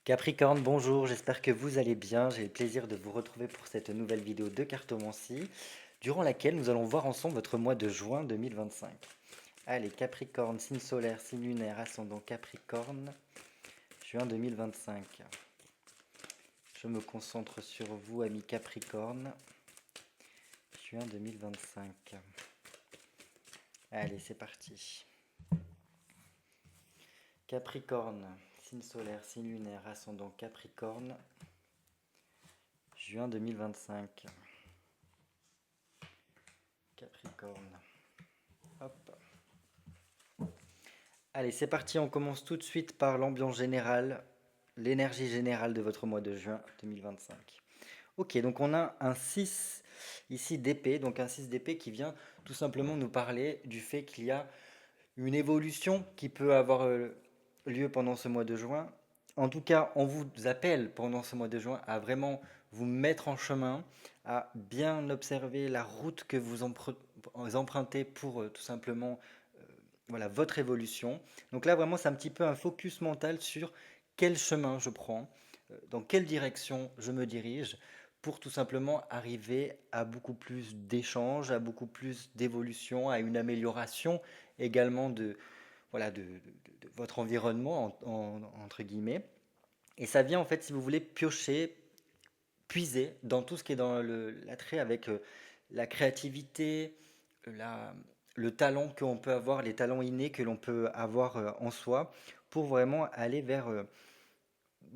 Capricorne, bonjour, j'espère que vous allez bien. J'ai le plaisir de vous retrouver pour cette nouvelle vidéo de cartomancie, durant laquelle nous allons voir ensemble votre mois de juin 2025. Allez, Capricorne, signe solaire, signe lunaire, ascendant Capricorne, juin 2025. Je me concentre sur vous, ami Capricorne, juin 2025. Allez, c'est parti. Capricorne, signe solaire, signe lunaire, ascendant Capricorne, juin 2025. Capricorne. Hop. Allez, c'est parti, on commence tout de suite par l'ambiance générale, l'énergie générale de votre mois de juin 2025. Ok, donc on a un 6 ici d'épée, donc un 6 d'épée qui vient tout simplement nous parler du fait qu'il y a une évolution qui peut avoir lieu pendant ce mois de juin. En tout cas, on vous appelle pendant ce mois de juin à vraiment vous mettre en chemin, à bien observer la route que vous empruntez pour tout simplement voilà, votre évolution. Donc là, vraiment, c'est un petit peu un focus mental sur quel chemin je prends, dans quelle direction je me dirige, pour tout simplement arriver à beaucoup plus d'échanges, à beaucoup plus d'évolution, à une amélioration également voilà, de votre environnement, entre guillemets. Et ça vient en fait, si vous voulez, piocher, puiser dans tout ce qui est dans l'attrait avec la créativité, la, le talent qu'on peut avoir, les talents innés que l'on peut avoir en soi, pour vraiment aller vers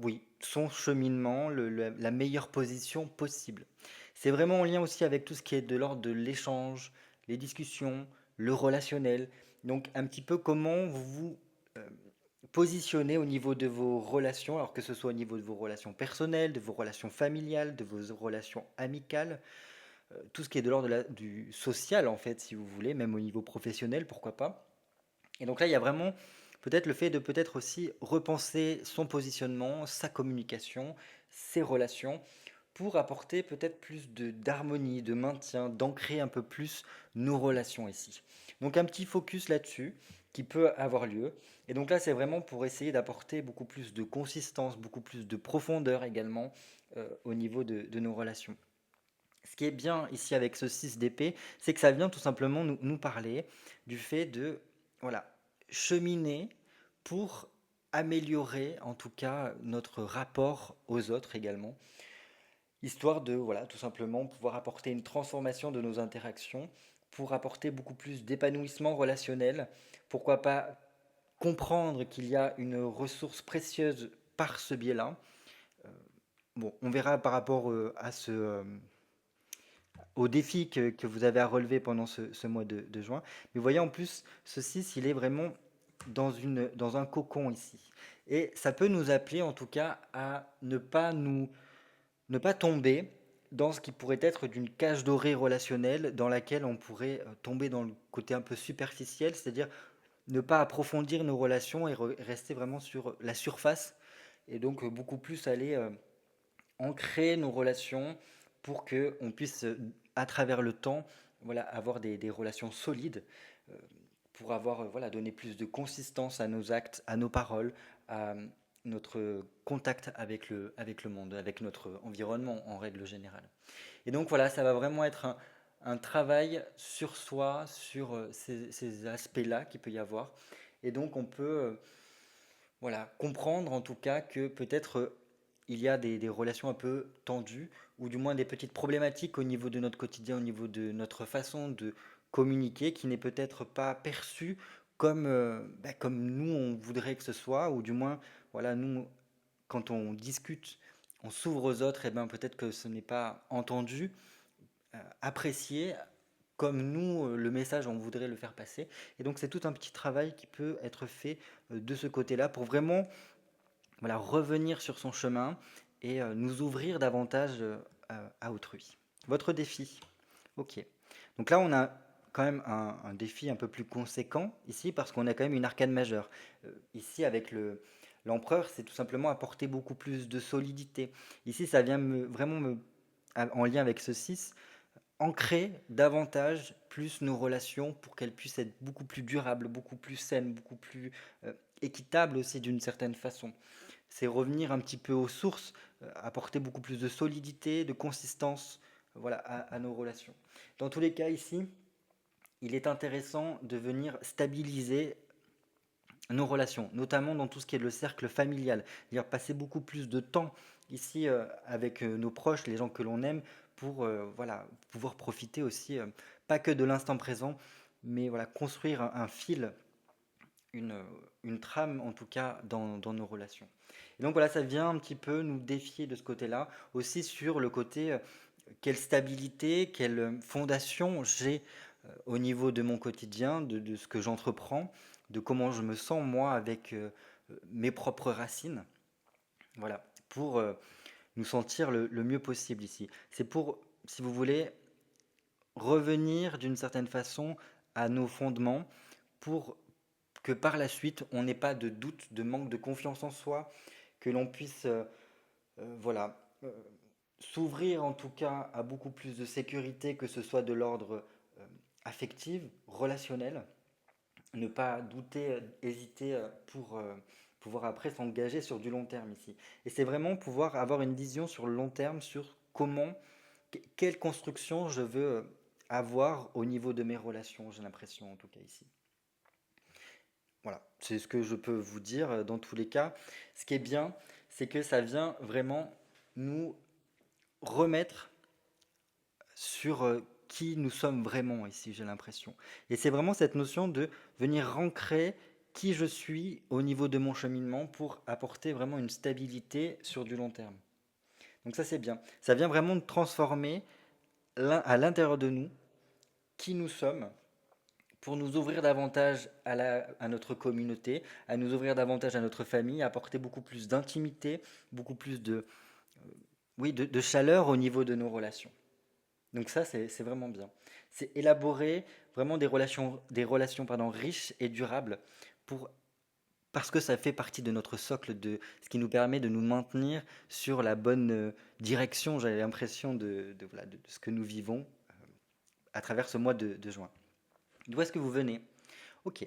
oui, son cheminement, la meilleure position possible. C'est vraiment en lien aussi avec tout ce qui est de l'ordre de l'échange, les discussions, le relationnel. Donc un petit peu comment vous vous euh, positionnez au niveau de vos relations, alors que ce soit au niveau de vos relations personnelles, de vos relations familiales, de vos relations amicales, tout ce qui est de l'ordre du social en fait, si vous voulez, même au niveau professionnel, pourquoi pas. Et donc là, il y a vraiment peut-être le fait de peut-être aussi repenser son positionnement, sa communication, ses relations, pour apporter peut-être plus d'harmonie, de maintien, d'ancrer un peu plus nos relations ici. Donc un petit focus là-dessus qui peut avoir lieu. Et donc là, c'est vraiment pour essayer d'apporter beaucoup plus de consistance, beaucoup plus de profondeur également au niveau de nos relations. Ce qui est bien ici avec ce 6 d'épée, c'est que ça vient tout simplement nous parler du fait de voilà, cheminer pour améliorer en tout cas notre rapport aux autres également, histoire de voilà, tout simplement pouvoir apporter une transformation de nos interactions, pour apporter beaucoup plus d'épanouissement relationnel, pourquoi pas comprendre qu'il y a une ressource précieuse par ce biais-là. Bon, on verra par rapport aux défis que vous avez à relever pendant ce mois de juin. Mais vous voyez, en plus, ce 6, il est vraiment dans un cocon ici. Et ça peut nous appeler, en tout cas, à ne pas tomber dans ce qui pourrait être d'une cage dorée relationnelle dans laquelle on pourrait tomber dans le côté un peu superficiel, c'est-à-dire ne pas approfondir nos relations et rester vraiment sur la surface et donc beaucoup plus aller ancrer nos relations pour que on puisse, à travers le temps, voilà, avoir des relations solides, euh, pour avoir, voilà, donné plus de consistance à nos actes, à nos paroles, à notre contact avec le monde, avec notre environnement en règle générale. Et donc voilà, ça va vraiment être un travail sur soi, sur ces aspects-là qu'il peut y avoir. Et donc on peut voilà, comprendre en tout cas que peut-être il y a des relations un peu tendues, ou du moins des petites problématiques au niveau de notre quotidien, au niveau de notre façon de communiquer, qui n'est peut-être pas perçue comme, comme nous on voudrait que ce soit, ou du moins, voilà, nous, quand on discute, on s'ouvre aux autres, et ben peut-être que ce n'est pas entendu, apprécié comme nous, le message, on voudrait le faire passer. Et donc c'est tout un petit travail qui peut être fait de ce côté-là pour vraiment voilà, revenir sur son chemin et nous ouvrir davantage à autrui. Votre défi. Ok. Donc là, on a quand même un défi un peu plus conséquent ici parce qu'on a quand même une arcane majeure. Ici, avec l'empereur, c'est tout simplement apporter beaucoup plus de solidité. Ici, ça vient en lien avec ce 6, ancrer davantage plus nos relations pour qu'elles puissent être beaucoup plus durables, beaucoup plus saines, beaucoup plus équitables aussi d'une certaine façon. c'est revenir un petit peu aux sources, apporter beaucoup plus de solidité, de consistance, voilà, à nos relations. Dans tous les cas, ici, il est intéressant de venir stabiliser nos relations, notamment dans tout ce qui est le cercle familial, c'est-à-dire passer beaucoup plus de temps ici avec nos proches, les gens que l'on aime, pour voilà, pouvoir profiter aussi, pas que de l'instant présent, mais voilà, construire un fil, une, euh, une trame en tout cas dans nos relations. Et donc voilà, ça vient un petit peu nous défier de ce côté-là, aussi sur le côté quelle stabilité, quelle fondation j'ai au niveau de mon quotidien, de ce que j'entreprends, de comment je me sens moi avec mes propres racines. Voilà, pour nous sentir le mieux possible ici. C'est pour, si vous voulez, revenir d'une certaine façon à nos fondements pour que par la suite, on n'ait pas de doute, de manque de confiance en soi, que l'on puisse voilà, s'ouvrir en tout cas à beaucoup plus de sécurité, que ce soit de l'ordre affectif, relationnel, ne pas douter, hésiter pour pouvoir après s'engager sur du long terme ici. Et c'est vraiment pouvoir avoir une vision sur le long terme sur comment, quelle construction je veux avoir au niveau de mes relations, j'ai l'impression en tout cas ici. Voilà, c'est ce que je peux vous dire dans tous les cas. Ce qui est bien, c'est que ça vient vraiment nous remettre sur qui nous sommes vraiment ici, j'ai l'impression. Et c'est vraiment cette notion de venir ancrer qui je suis au niveau de mon cheminement pour apporter vraiment une stabilité sur du long terme. Donc ça c'est bien. Ça vient vraiment de transformer à l'intérieur de nous qui nous sommes pour nous ouvrir davantage à notre communauté, à nous ouvrir davantage à notre famille, à apporter beaucoup plus d'intimité, beaucoup plus oui, de chaleur au niveau de nos relations. Donc ça, c'est vraiment bien. C'est élaborer vraiment des relations pardon, riches et durables pour, parce que ça fait partie de notre socle, de ce qui nous permet de nous maintenir sur la bonne direction, j'avais l'impression voilà, de ce que nous vivons à travers ce mois de juin. D'où est-ce que vous venez? Ok.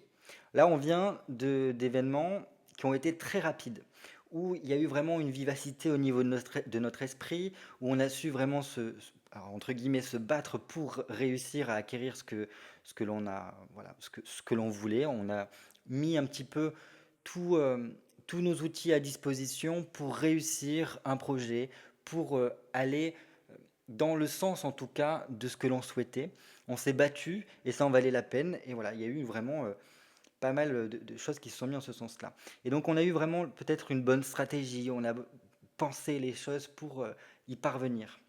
Là, on vient d'événements qui ont été très rapides, où il y a eu vraiment une vivacité au niveau de notre esprit, où on a su vraiment alors, entre guillemets, se battre pour réussir à acquérir ce que l'on a, voilà, ce que l'on voulait. On a mis un petit peu tout, tous nos outils à disposition pour réussir un projet, pour aller dans le sens en tout cas de ce que l'on souhaitait. On s'est battu et ça en valait la peine. Et voilà, il y a eu vraiment pas mal de choses qui se sont mises en ce sens-là. Et donc on a eu vraiment peut-être une bonne stratégie, on a pensé les choses pour y parvenir.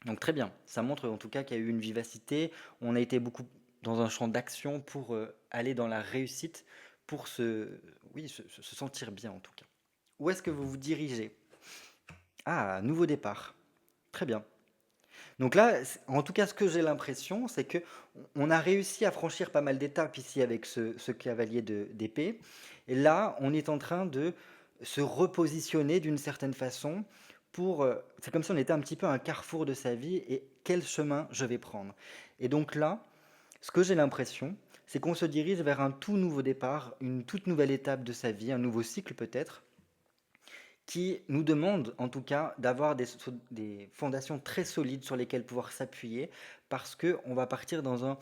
Donc très bien, ça montre en tout cas qu'il y a eu une vivacité, on a été beaucoup dans un champ d'action pour aller dans la réussite, pour oui, se sentir bien en tout cas. Où est-ce que vous vous dirigez? Ah, nouveau départ. Très bien. Donc là, en tout cas, ce que j'ai l'impression, c'est que on a réussi à franchir pas mal d'étapes ici avec ce cavalier d'épée. Et là, on est en train de se repositionner d'une certaine façon pour. C'est comme si on était un petit peu à un carrefour de sa vie et quel chemin je vais prendre. Et donc là, ce que j'ai l'impression, c'est qu'on se dirige vers un tout nouveau départ, une toute nouvelle étape de sa vie, un nouveau cycle peut-être qui nous demande en tout cas d'avoir des fondations très solides sur lesquelles pouvoir s'appuyer parce qu'on va partir dans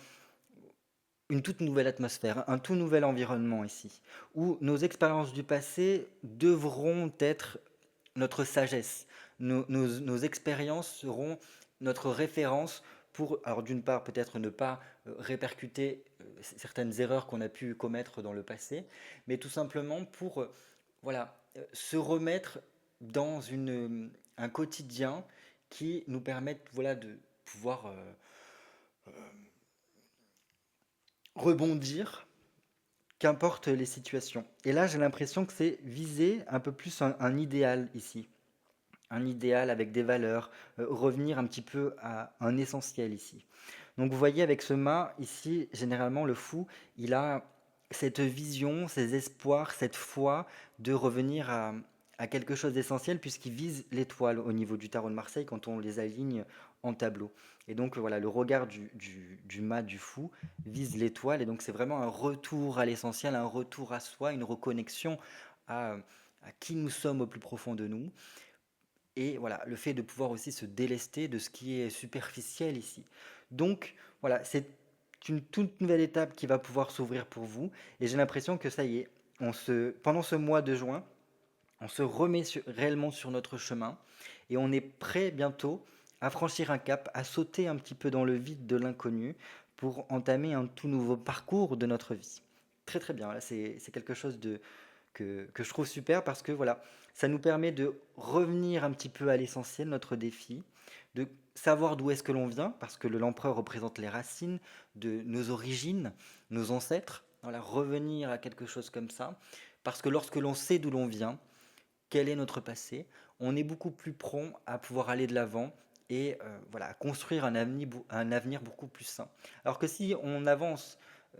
une toute nouvelle atmosphère, un tout nouvel environnement ici, où nos expériences du passé devront être notre sagesse. Nos expériences seront notre référence pour, alors d'une part, peut-être ne pas répercuter certaines erreurs qu'on a pu commettre dans le passé, mais tout simplement pour voilà, se remettre dans un quotidien qui nous permette voilà, de pouvoir rebondir, qu'importe les situations. Et là, j'ai l'impression que c'est viser un peu plus un idéal ici. Un idéal avec des valeurs, revenir un petit peu à un essentiel ici. Donc vous voyez avec ce mât ici, généralement le fou, il a cette vision, ces espoirs, cette foi de revenir à quelque chose d'essentiel puisqu'il vise l'étoile au niveau du tarot de Marseille quand on les aligne en tableau. Et donc voilà, le regard du mât du fou vise l'étoile et donc c'est vraiment un retour à l'essentiel, un retour à soi, une reconnexion à, à qui nous sommes au plus profond de nous. Et voilà, le fait de pouvoir aussi se délester de ce qui est superficiel ici. Donc voilà, c'est une toute nouvelle étape qui va pouvoir s'ouvrir pour vous. Et j'ai l'impression que ça y est, pendant ce mois de juin, on se remet réellement sur notre chemin et on est prêt bientôt à franchir un cap, à sauter un petit peu dans le vide de l'inconnu pour entamer un tout nouveau parcours de notre vie. Très très bien, là c'est quelque chose que je trouve super parce que voilà, ça nous permet de revenir un petit peu à l'essentiel, notre défi, de savoir d'où est-ce que l'on vient, parce que l'empereur représente les racines de nos origines, nos ancêtres. Voilà, revenir à quelque chose comme ça, parce que lorsque l'on sait d'où l'on vient, quel est notre passé, on est beaucoup plus prompt à pouvoir aller de l'avant et voilà, à construire un avenir beaucoup plus sain. Alors que si on avance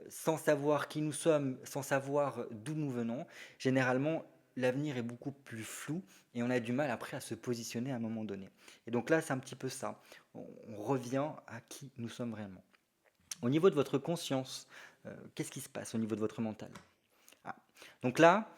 sans savoir qui nous sommes, sans savoir d'où nous venons, généralement l'avenir est beaucoup plus flou et on a du mal après à se positionner à un moment donné. Et donc là, c'est un petit peu ça. On revient à qui nous sommes réellement. Au niveau de votre conscience, qu'est-ce qui se passe au niveau de votre mental? Ah. Donc là,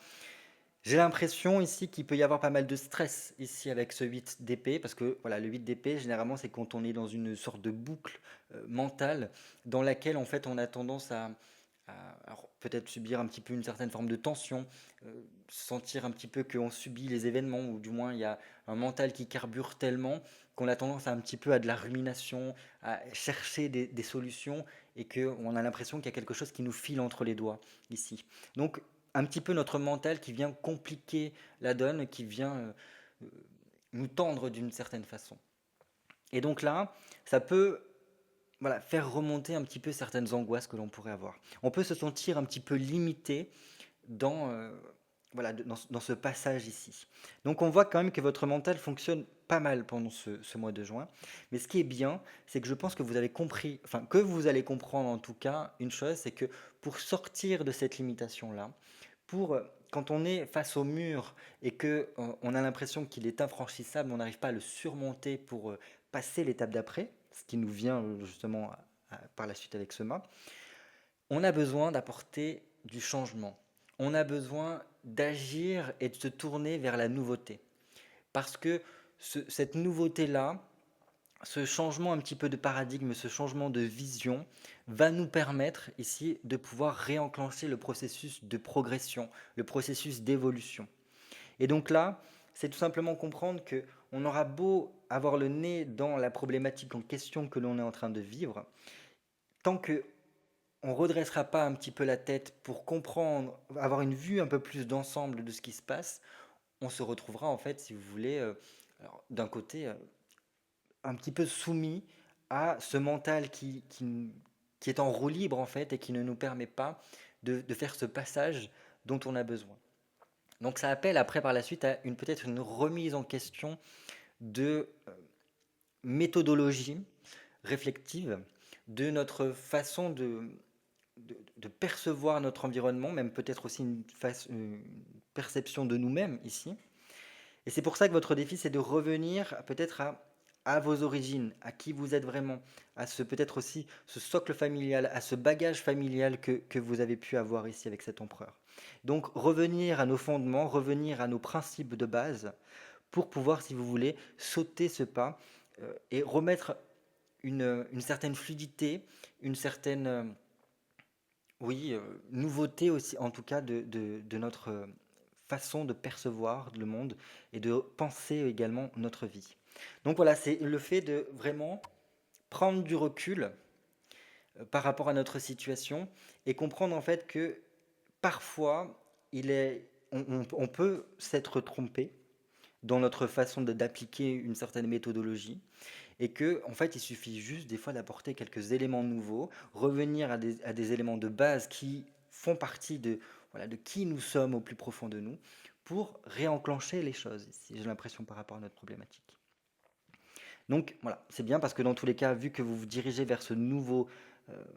j'ai l'impression ici qu'il peut y avoir pas mal de stress ici avec ce 8 d'épée, parce que voilà, le 8 d'épée, généralement, c'est quand on est dans une sorte de boucle mentale dans laquelle en fait on a tendance alors, peut-être subir un petit peu une certaine forme de tension, sentir un petit peu qu'on subit les événements, ou du moins il y a un mental qui carbure tellement qu'on a tendance à un petit peu à de la rumination, à chercher des solutions, et qu'on a l'impression qu'il y a quelque chose qui nous file entre les doigts ici. Donc un petit peu notre mental qui vient compliquer la donne, qui vient euh, nous tendre d'une certaine façon. Et donc là, ça peut voilà, faire remonter un petit peu certaines angoisses que l'on pourrait avoir. On peut se sentir un petit peu limité dans, voilà, dans ce passage ici. Donc on voit quand même que votre mental fonctionne pas mal pendant ce mois de juin. Mais ce qui est bien, c'est que je pense que vous avez compris, enfin que vous allez comprendre en tout cas une chose, c'est que pour sortir de cette limitation-là, pour quand on est face au mur et que on a l'impression qu'il est infranchissable, on n'arrive pas à le surmonter pour passer l'étape d'après, ce qui nous vient justement par la suite avec ce mât, on a besoin d'apporter du changement. On a besoin d'agir et de se tourner vers la nouveauté. Parce que cette nouveauté-là, ce changement un petit peu de paradigme, ce changement de vision, va nous permettre ici de pouvoir réenclencher le processus de progression, le processus d'évolution. Et donc là, c'est tout simplement comprendre que on aura beau avoir le nez dans la problématique en question que l'on est en train de vivre, tant que on redressera pas un petit peu la tête pour comprendre, avoir une vue un peu plus d'ensemble de ce qui se passe, on se retrouvera en fait, si vous voulez, alors, d'un côté, un petit peu soumis à ce mental qui est en roue libre en fait et qui ne nous permet pas de faire ce passage dont on a besoin. Donc ça appelle après par la suite à peut-être une remise en question de méthodologie réflexive, de notre façon de percevoir notre environnement, même peut-être aussi une perception de nous-mêmes ici. Et c'est pour ça que votre défi, c'est de revenir peut-être à vos origines, à qui vous êtes vraiment, à ce peut-être aussi ce socle familial, à ce bagage familial que vous avez pu avoir ici avec cet empereur. Donc revenir à nos fondements, revenir à nos principes de base pour pouvoir, si vous voulez, sauter ce pas et remettre une certaine fluidité, une certaine oui, nouveauté aussi, en tout cas, de notre façon de percevoir le monde et de penser également notre vie. Donc voilà, c'est le fait de vraiment prendre du recul par rapport à notre situation et comprendre en fait que parfois, on peut s'être trompé dans notre façon d'appliquer une certaine méthodologie et que en fait il suffit juste des fois d'apporter quelques éléments nouveaux, revenir à des éléments de base qui font partie de, voilà, de qui nous sommes au plus profond de nous pour réenclencher les choses ici, j'ai l'impression par rapport à notre problématique. Donc voilà, c'est bien parce que dans tous les cas, vu que vous vous dirigez vers ce nouveau,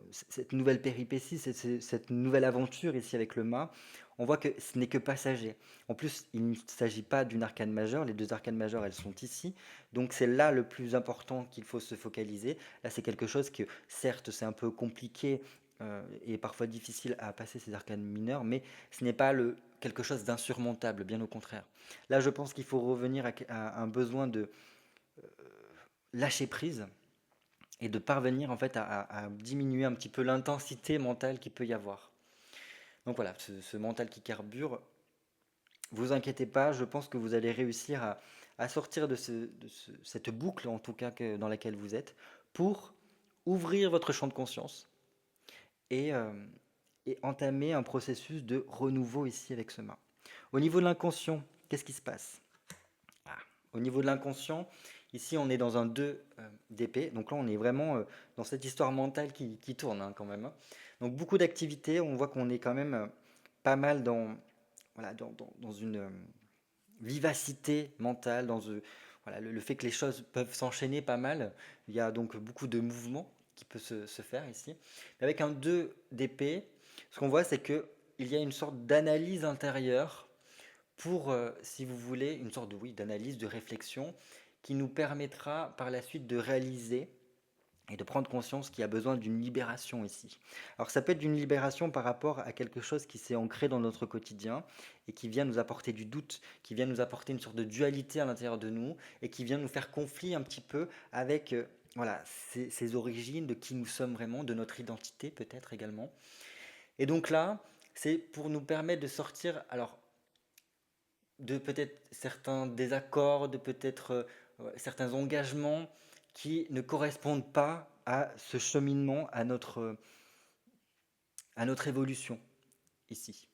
cette nouvelle péripétie, cette nouvelle aventure ici avec le mât, on voit que ce n'est que passager. En plus, il ne s'agit pas d'une arcane majeure, les deux arcanes majeures, elles sont ici. Donc c'est là le plus important qu'il faut se focaliser. Là, c'est quelque chose que, certes, c'est un peu compliqué et parfois difficile à passer ces arcanes mineures, mais ce n'est pas quelque chose d'insurmontable, bien au contraire. Là, je pense qu'il faut revenir à un besoin de lâcher prise et de parvenir en fait à diminuer un petit peu l'intensité mentale qu'il peut y avoir. Donc voilà, ce mental qui carbure, vous inquiétez pas, je pense que vous allez réussir à sortir de cette boucle, en tout cas dans laquelle vous êtes, pour ouvrir votre champ de conscience et, euh, et entamer un processus de renouveau ici avec ce mât. Au niveau de l'inconscient, qu'est-ce qui se passe? Ah, Au niveau de l'inconscient, ici on est dans un 2 d'épée, donc là on est vraiment dans cette histoire mentale qui tourne hein, quand même, hein. Donc beaucoup d'activités, on voit qu'on est quand même pas mal voilà, dans une vivacité mentale, voilà, le fait que les choses peuvent s'enchaîner pas mal. Il y a donc beaucoup de mouvements qui peut se faire ici. Avec un 2 d'épée, ce qu'on voit, c'est que il y a une sorte d'analyse intérieure pour, si vous voulez, une sorte de, oui, d'analyse, de réflexion qui nous permettra par la suite de réaliser et de prendre conscience qu'il y a besoin d'une libération ici. Alors ça peut être d'une libération par rapport à quelque chose qui s'est ancré dans notre quotidien et qui vient nous apporter du doute, qui vient nous apporter une sorte de dualité à l'intérieur de nous et qui vient nous faire conflit un petit peu avec voilà, ces origines, de qui nous sommes vraiment, de notre identité peut-être également. Et donc là, c'est pour nous permettre de sortir, alors de peut-être certains désaccords, de peut-être certains engagements qui ne correspondent pas à ce cheminement, à notre évolution ici.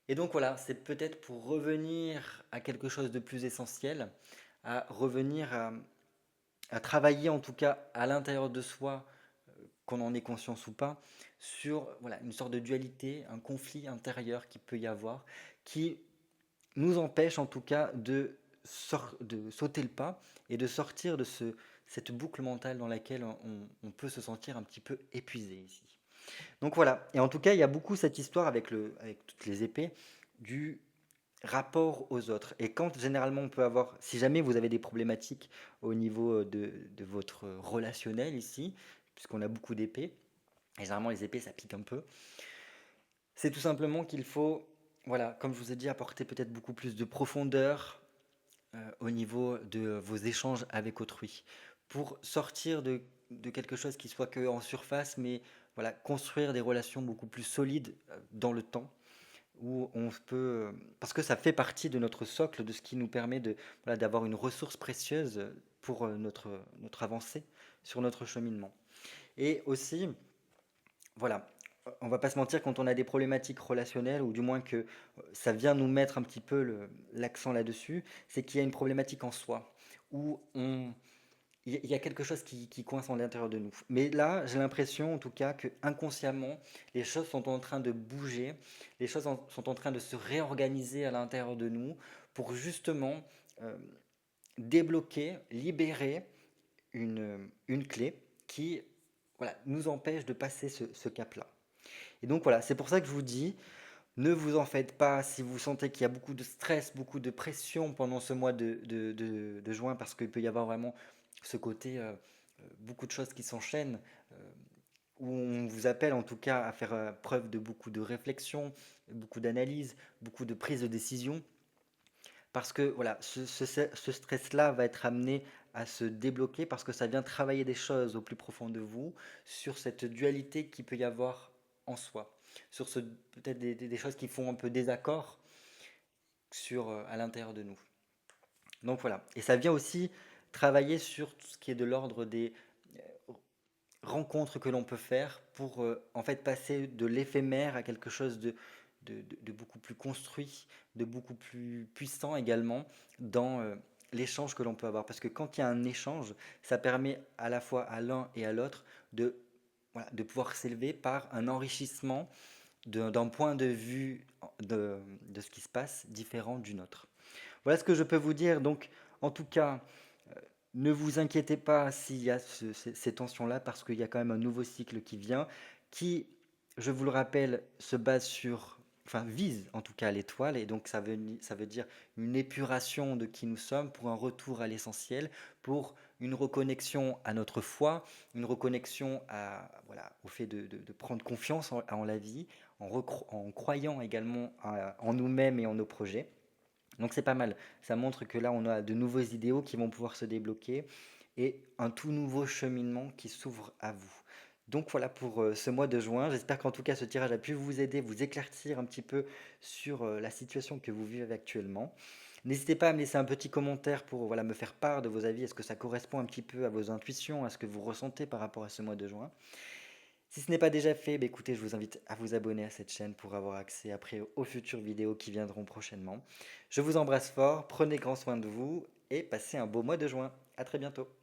Et donc voilà, c'est peut-être pour revenir à quelque chose de plus essentiel, à revenir à travailler en tout cas à l'intérieur de soi, qu'on en ait conscience ou pas, sur voilà, une sorte de dualité, un conflit intérieur qui peut y avoir, qui nous empêche en tout cas de sauter le pas et de sortir de cette boucle mentale dans laquelle on peut se sentir un petit peu épuisé ici. Donc voilà, et en tout cas il y a beaucoup cette histoire avec toutes les épées du rapport aux autres. Et quand généralement on peut avoir, si jamais vous avez des problématiques au niveau de votre relationnel ici, puisqu'on a beaucoup d'épées, et généralement les épées ça pique un peu, c'est tout simplement qu'il faut, voilà, comme je vous ai dit, apporter peut-être beaucoup plus de profondeur au niveau de vos échanges avec autrui, pour sortir de quelque chose qui soit que en surface, mais voilà, construire des relations beaucoup plus solides dans le temps, où on peut, parce que ça fait partie de notre socle, de ce qui nous permet voilà, d'avoir une ressource précieuse pour notre avancée sur notre cheminement. Et aussi, voilà, on va pas se mentir quand on a des problématiques relationnelles, ou du moins que ça vient nous mettre un petit peu l'accent là-dessus, c'est qu'il y a une problématique en soi, où il y a quelque chose qui coince en l'intérieur de nous. Mais là, j'ai l'impression en tout cas que inconsciemment, les choses sont en train de bouger, les choses sont en train de se réorganiser à l'intérieur de nous pour justement euh, débloquer, libérer une clé qui voilà, nous empêche de passer ce cap-là. Et donc voilà, c'est pour ça que je vous dis, ne vous en faites pas si vous sentez qu'il y a beaucoup de stress, beaucoup de pression pendant ce mois de juin, parce qu'il peut y avoir vraiment ce côté, beaucoup de choses qui s'enchaînent, euh, où on vous appelle en tout cas à faire preuve de beaucoup de réflexion, beaucoup d'analyse, beaucoup de prise de décision, parce que voilà, ce stress-là va être amené à se débloquer parce que ça vient travailler des choses au plus profond de vous sur cette dualité qui peut y avoir en soi, sur peut-être des choses qui font un peu désaccord à l'intérieur de nous. Donc voilà, et ça vient aussi travailler sur tout ce qui est de l'ordre des rencontres que l'on peut faire pour en fait passer de l'éphémère à quelque chose de beaucoup plus construit, de beaucoup plus puissant également dans l'échange que l'on peut avoir. Parce que quand il y a un échange, ça permet à la fois à l'un et à l'autre voilà, de pouvoir s'élever par un enrichissement d'un point de vue de ce qui se passe différent du nôtre. Voilà ce que je peux vous dire. Donc, en tout cas, ne vous inquiétez pas s'il y a ces tensions-là, parce qu'il y a quand même un nouveau cycle qui vient, qui, je vous le rappelle, se base sur enfin vise en tout cas l'étoile, et donc ça veut dire une épuration de qui nous sommes pour un retour à l'essentiel, pour une reconnexion à notre foi, une reconnexion voilà, au fait de prendre confiance en la vie, en croyant également en nous-mêmes et en nos projets. Donc c'est pas mal. Ça montre que là, on a de nouveaux idéaux qui vont pouvoir se débloquer et un tout nouveau cheminement qui s'ouvre à vous. Donc voilà pour ce mois de juin. J'espère qu'en tout cas ce tirage a pu vous aider, vous éclaircir un petit peu sur la situation que vous vivez actuellement. N'hésitez pas à me laisser un petit commentaire pour voilà, me faire part de vos avis. Est-ce que ça correspond un petit peu à vos intuitions, à ce que vous ressentez par rapport à ce mois de juin? Si ce n'est pas déjà fait, bah écoutez, je vous invite à vous abonner à cette chaîne pour avoir accès après aux futures vidéos qui viendront prochainement. Je vous embrasse fort, prenez grand soin de vous et passez un beau mois de juin. À très bientôt.